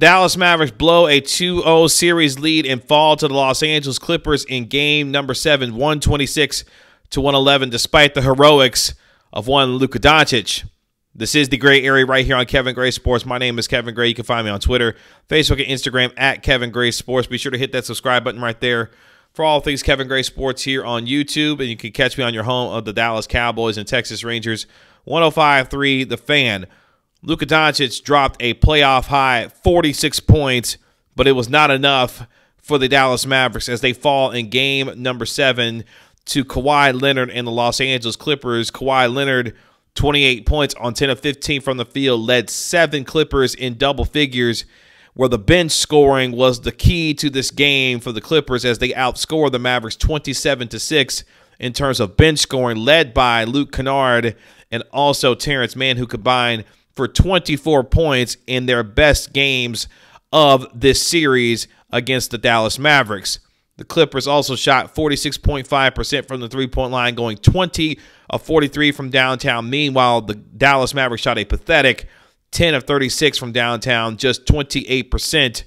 Dallas Mavericks blow a 2-0 series lead and fall to the Los Angeles Clippers in game number 7, 126-111, despite the heroics of one Luka Doncic. This is the Gray Area right here on Kevin Gray Sports. My name is Kevin Gray. You can find me on Twitter, Facebook, and Instagram at Kevin Gray Sports. Be sure to hit that subscribe button right there for all things Kevin Gray Sports here on YouTube. And you can catch me on your home of the Dallas Cowboys and Texas Rangers, 105.3 The Fan. Luka Doncic dropped a playoff high 46 points, but it was not enough for the Dallas Mavericks as they fall in game number 7 to Kawhi Leonard and the Los Angeles Clippers. Kawhi Leonard, 28 points on 10 of 15 from the field, led 7 Clippers in double figures, where the bench scoring was the key to this game for the Clippers as they outscored the Mavericks 27-6 in terms of bench scoring, led by Luke Kennard and also Terrence Mann, who combined for 24 points in their best games of this series against the Dallas Mavericks. The Clippers also shot 46.5% from the three-point line, going 20 of 43 from downtown. Meanwhile, the Dallas Mavericks shot a pathetic 10 of 36 from downtown, just 28%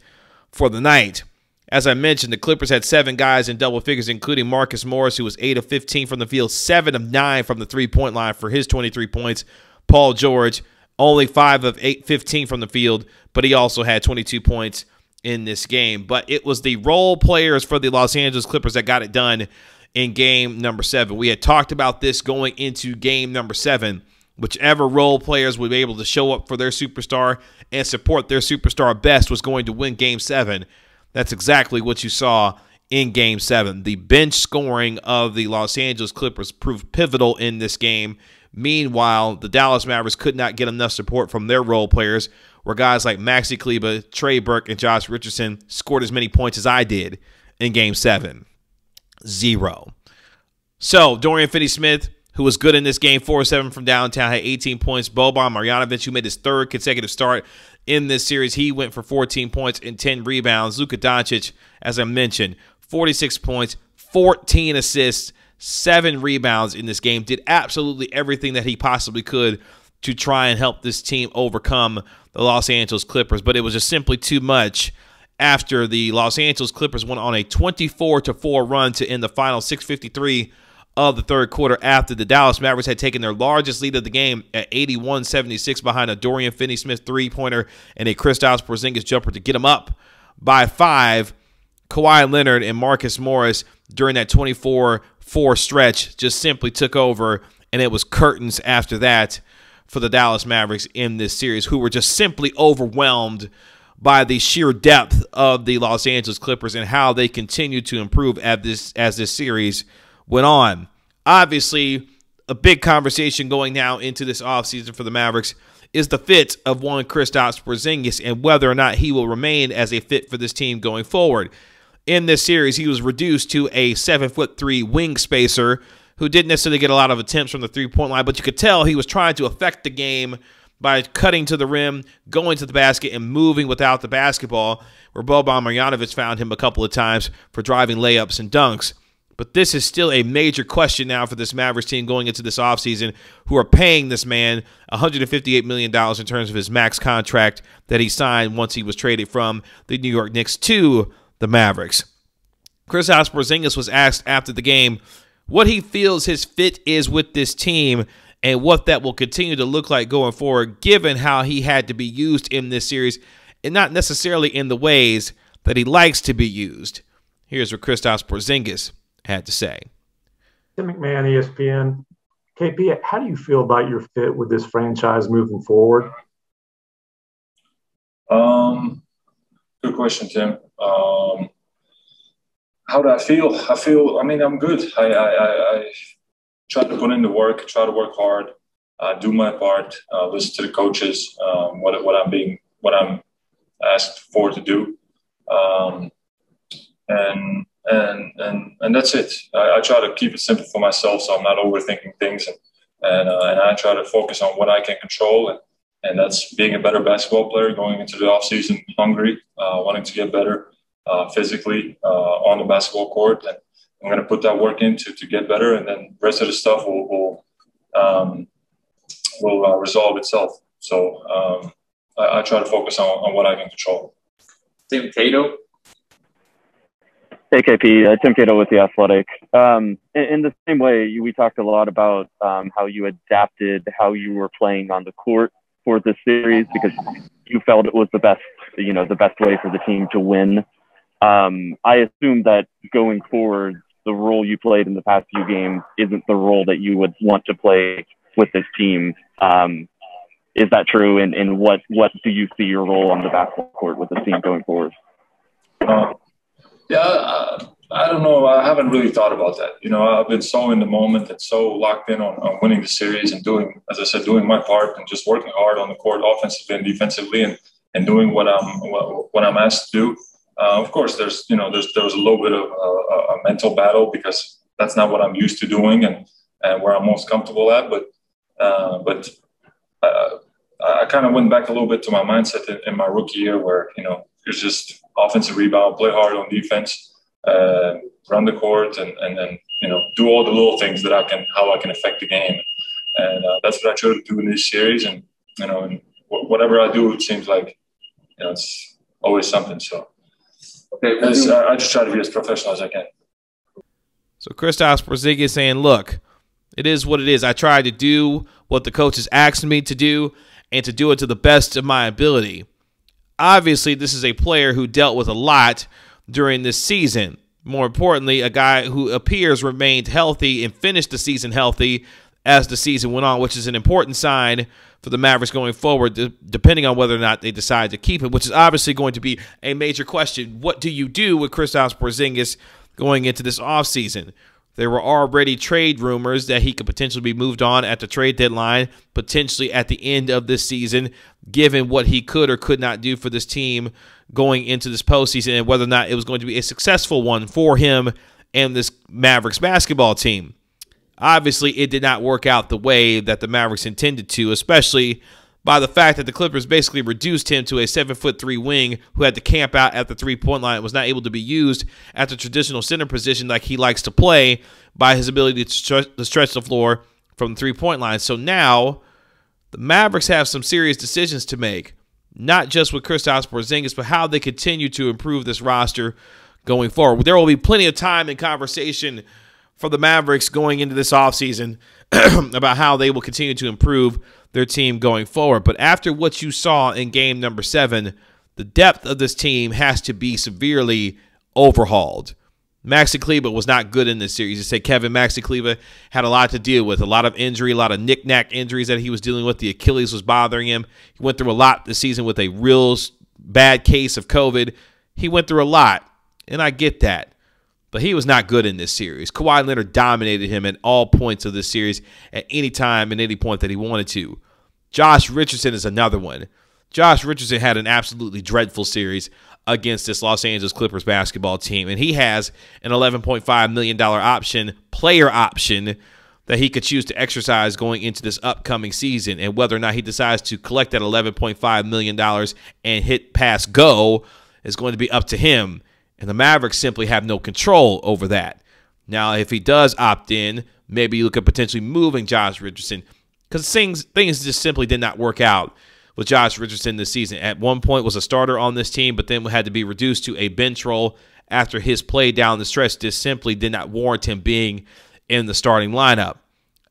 for the night. As I mentioned, the Clippers had 7 guys in double figures, including Marcus Morris, who was 8 of 15 from the field, 7 of 9 from the three-point line for his 23 points. Paul George, only 5 of 15 from the field, but he also had 22 points in this game. But it was the role players for the Los Angeles Clippers that got it done in game number 7. We had talked about this going into game number 7. Whichever role players would be able to show up for their superstar and support their superstar best was going to win game 7. That's exactly what you saw in game 7. The bench scoring of the Los Angeles Clippers proved pivotal in this game. Meanwhile, the Dallas Mavericks could not get enough support from their role players, where guys like Maxi Kleber, Trey Burke, and Josh Richardson scored as many points as I did in game 7. 0. So, Dorian Finney-Smith, who was good in this game, 4-7 from downtown, had 18 points. Boban Marjanovic, who made his 3rd consecutive start in this series, he went for 14 points and 10 rebounds. Luka Doncic, as I mentioned, 46 points, 14 assists, 7 rebounds in this game. Did absolutely everything that he possibly could to try and help this team overcome the Los Angeles Clippers. But it was just simply too much after the Los Angeles Clippers went on a 24-4 run to end the final 6:53 of the third quarter after the Dallas Mavericks had taken their largest lead of the game at 81-76 behind a Dorian Finney-Smith three-pointer and a Kristaps Porzingis jumper to get them up by 5. Kawhi Leonard and Marcus Morris during that 24-4 stretch just simply took over, and it was curtains after that for the Dallas Mavericks in this series, who were just simply overwhelmed by the sheer depth of the Los Angeles Clippers and how they continued to improve as this series went on. Obviously, a big conversation going now into this offseason for the Mavericks is the fit of one Kristaps Porzingis and whether or not he will remain as a fit for this team going forward. In this series, he was reduced to a 7'3" wing spacer who didn't necessarily get a lot of attempts from the three-point line, but you could tell he was trying to affect the game by cutting to the rim, going to the basket, and moving without the basketball, where Boban Marjanovic found him a couple of times for driving layups and dunks. But this is still a major question now for this Mavericks team going into this offseason, who are paying this man $158 million in terms of his max contract that he signed once he was traded from the New York Knicks to the Mavericks. Kristaps Porzingis was asked after the game what he feels his fit is with this team and what that will continue to look like going forward, given how he had to be used in this series and not necessarily in the ways that he likes to be used. Here's what Kristaps Porzingis had to say. Tim McMahon, ESPN. KP, how do you feel about your fit with this franchise moving forward? Good question, Tim. How do I feel? I mean, I'm good. I try to put in the work, try to work hard, do my part, listen to the coaches, what I'm asked for to do. And that's it. I try to keep it simple for myself, so I'm not overthinking things, and I try to focus on what I can control, and that's being a better basketball player, going into the offseason hungry, wanting to get better physically on the basketball court, and I'm going to put that work in to get better, and then the rest of the stuff will resolve itself. So I try to focus on what I can control. Tim Cato. Hey, KP, Tim Cato with The Athletic. In the same way, we talked a lot about how you adapted how you were playing on the court for this series because you felt it was the best way for the team to win. I assume that going forward, the role you played in the past few games isn't the role that you would want to play with this team. Is that true? And what do you see your role on the basketball court with this team going forward? I don't know. I haven't really thought about that. I've been so in the moment and so locked in on winning the series and doing, as I said, doing my part and just working hard on the court, offensively and defensively, and doing what I'm asked to do. Of course, there was a little bit of a mental battle because that's not what I'm used to doing and where I'm most comfortable at. But I kind of went back a little bit to my mindset in my rookie year where, it's just offensive rebound, play hard on defense, run the court, and then do all the little things that how I can affect the game, and that's what I try to do in this series. And and whatever I do, it seems like it's always something. So I just try to be as professional as I can. So Kristaps Porzingis saying, "Look, it is what it is. I tried to do what the coaches asked me to do, and to do it to the best of my ability." Obviously, this is a player who dealt with a lot during this season. More importantly, a guy who appears remained healthy and finished the season healthy as the season went on, which is an important sign for the Mavericks going forward, depending on whether or not they decide to keep him, which is obviously going to be a major question. What do you do with Kristaps Porzingis going into this offseason? There were already trade rumors that he could potentially be moved on at the trade deadline, potentially at the end of this season, given what he could or could not do for this team going into this postseason and whether or not it was going to be a successful one for him and this Mavericks basketball team. Obviously, it did not work out the way that the Mavericks intended to, especially by the fact that the Clippers basically reduced him to a 7'3" wing who had to camp out at the three-point line and was not able to be used at the traditional center position like he likes to play by his ability to stretch the floor from the three-point line. So now the Mavericks have some serious decisions to make, not just with Kristaps Porzingis, but how they continue to improve this roster going forward. There will be plenty of time and conversation for the Mavericks going into this offseason about how they will continue to improve their team going forward. But after what you saw in game number 7, the depth of this team has to be severely overhauled. Maxi Kleber was not good in this series. You say Kevin Maxi Kleber had a lot to deal with, a lot of injury, a lot of knick-knack injuries that he was dealing with. The Achilles was bothering him. He went through a lot this season with a real bad case of COVID. He went through a lot, and I get that. But he was not good in this series. Kawhi Leonard dominated him at all points of this series at any time and any point that he wanted to. Josh Richardson is another one. Josh Richardson had an absolutely dreadful series against this Los Angeles Clippers basketball team, and he has an $11.5 million player option that he could choose to exercise going into this upcoming season. And whether or not he decides to collect that $11.5 million and hit pass go is going to be up to him. And the Mavericks simply have no control over that. Now, if he does opt in, maybe you look at potentially moving Josh Richardson, because things just simply did not work out with Josh Richardson this season. At one point was a starter on this team, but then had to be reduced to a bench role after his play down the stretch. This simply did not warrant him being in the starting lineup.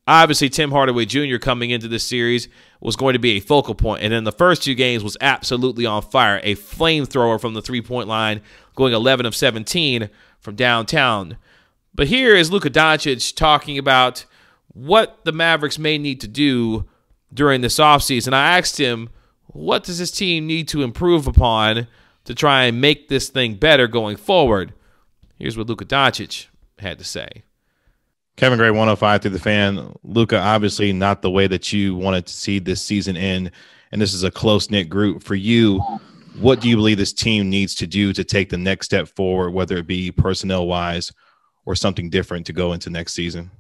Obviously, Tim Hardaway Jr. coming into this series was going to be a focal point, and in the first 2 games was absolutely on fire, a flamethrower from the three-point line, going 11 of 17 from downtown. But here is Luka Doncic talking about what the Mavericks may need to do during this offseason. I asked him, what does this team need to improve upon to try and make this thing better going forward? Here's what Luka Doncic had to say. Kevin Gray, 105 through the fan. Luka, obviously not the way that you wanted to see this season end, and this is a close-knit group. For you, what do you believe this team needs to do to take the next step forward, whether it be personnel-wise or something different to go into next season?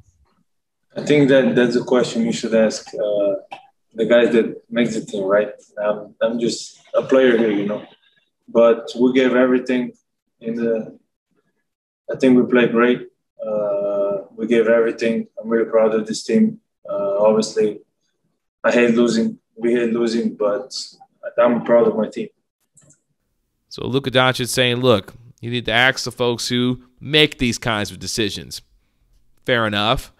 I think that's a question you should ask the guys that makes the team, right? I'm just a player here, But we gave everything I think we played great. We gave everything. I'm really proud of this team. Obviously, I hate losing. We hate losing, but I'm proud of my team. So Luka Doncic saying, look, you need to ask the folks who make these kinds of decisions. Fair enough.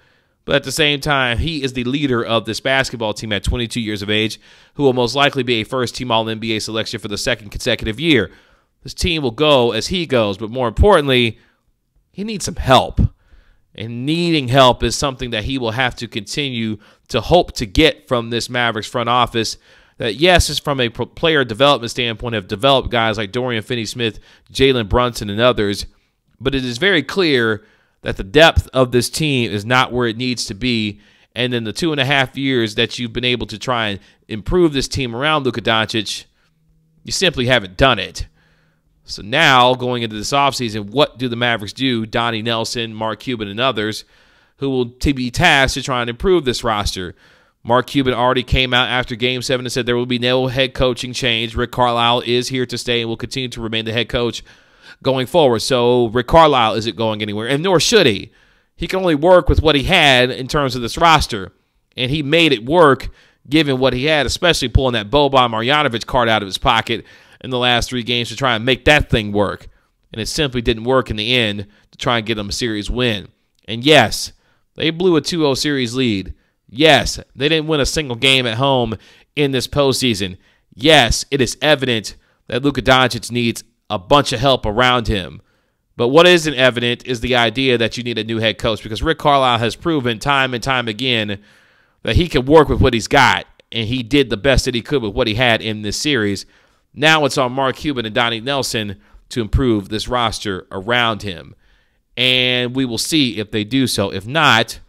But at the same time, he is the leader of this basketball team at 22 years of age, who will most likely be a first-team All-NBA selection for the second consecutive year. This team will go as he goes, but more importantly, he needs some help. And needing help is something that he will have to continue to hope to get from this Mavericks front office that, yes, is from a player development standpoint, have developed guys like Dorian Finney-Smith, Jalen Brunson, and others, but it is very clear that the depth of this team is not where it needs to be. And in the 2.5 years that you've been able to try and improve this team around Luka Doncic, you simply haven't done it. So now, going into this offseason, what do the Mavericks do? Donnie Nelson, Mark Cuban, and others who will be tasked to try and improve this roster. Mark Cuban already came out after Game 7 and said there will be no head coaching change. Rick Carlisle is here to stay and will continue to remain the head coach going forward. So Rick Carlisle isn't going anywhere, and nor should he. He can only work with what he had in terms of this roster, and he made it work given what he had, especially pulling that Boban Marjanovic card out of his pocket in the last 3 games to try and make that thing work. And it simply didn't work in the end to try and get them a series win. And yes, they blew a 2-0 series lead. Yes, they didn't win a single game at home in this postseason. Yes, it is evident that Luka Doncic needs a bunch of help around him. But what isn't evident is the idea that you need a new head coach, because Rick Carlisle has proven time and time again that he can work with what he's got, and he did the best that he could with what he had in this series. Now it's on Mark Cuban and Donnie Nelson to improve this roster around him. And we will see if they do so. If not,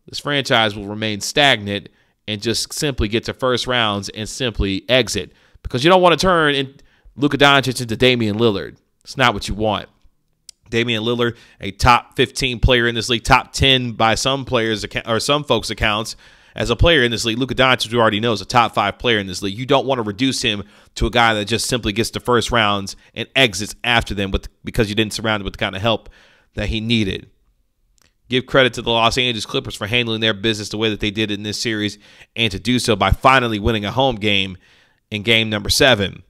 this franchise will remain stagnant and just simply get to first rounds and simply exit. Because you don't want to turn Luka Doncic into Damian Lillard. It's not what you want. Damian Lillard, a top 15 player in this league, top 10 by some players or some folks' accounts as a player in this league. Luka Doncic, who already knows, a top 5 player in this league. You don't want to reduce him to a guy that just simply gets to first rounds and exits after them because you didn't surround him with the kind of help that he needed. Give credit to the Los Angeles Clippers for handling their business the way that they did in this series, and to do so by finally winning a home game in game number 7.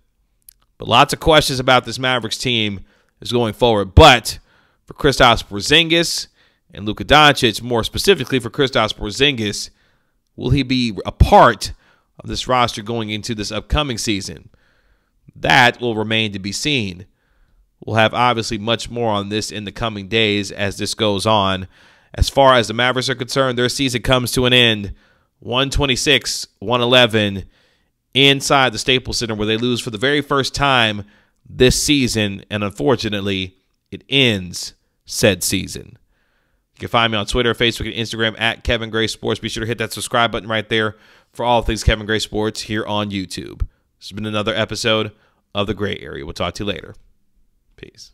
But lots of questions about this Mavericks team is going forward. But for Kristaps Porzingis and Luka Doncic, more specifically for Kristaps Porzingis, will he be a part of this roster going into this upcoming season? That will remain to be seen. We'll have obviously much more on this in the coming days as this goes on. As far as the Mavericks are concerned, their season comes to an end 126-111 inside the Staples Center, where they lose for the very first time this season, and unfortunately, it ends said season. You can find me on Twitter, Facebook, and Instagram at Kevin Gray Sports. Be sure to hit that subscribe button right there for all things Kevin Gray Sports here on YouTube. This has been another episode of The Gray Area. We'll talk to you later. Peace.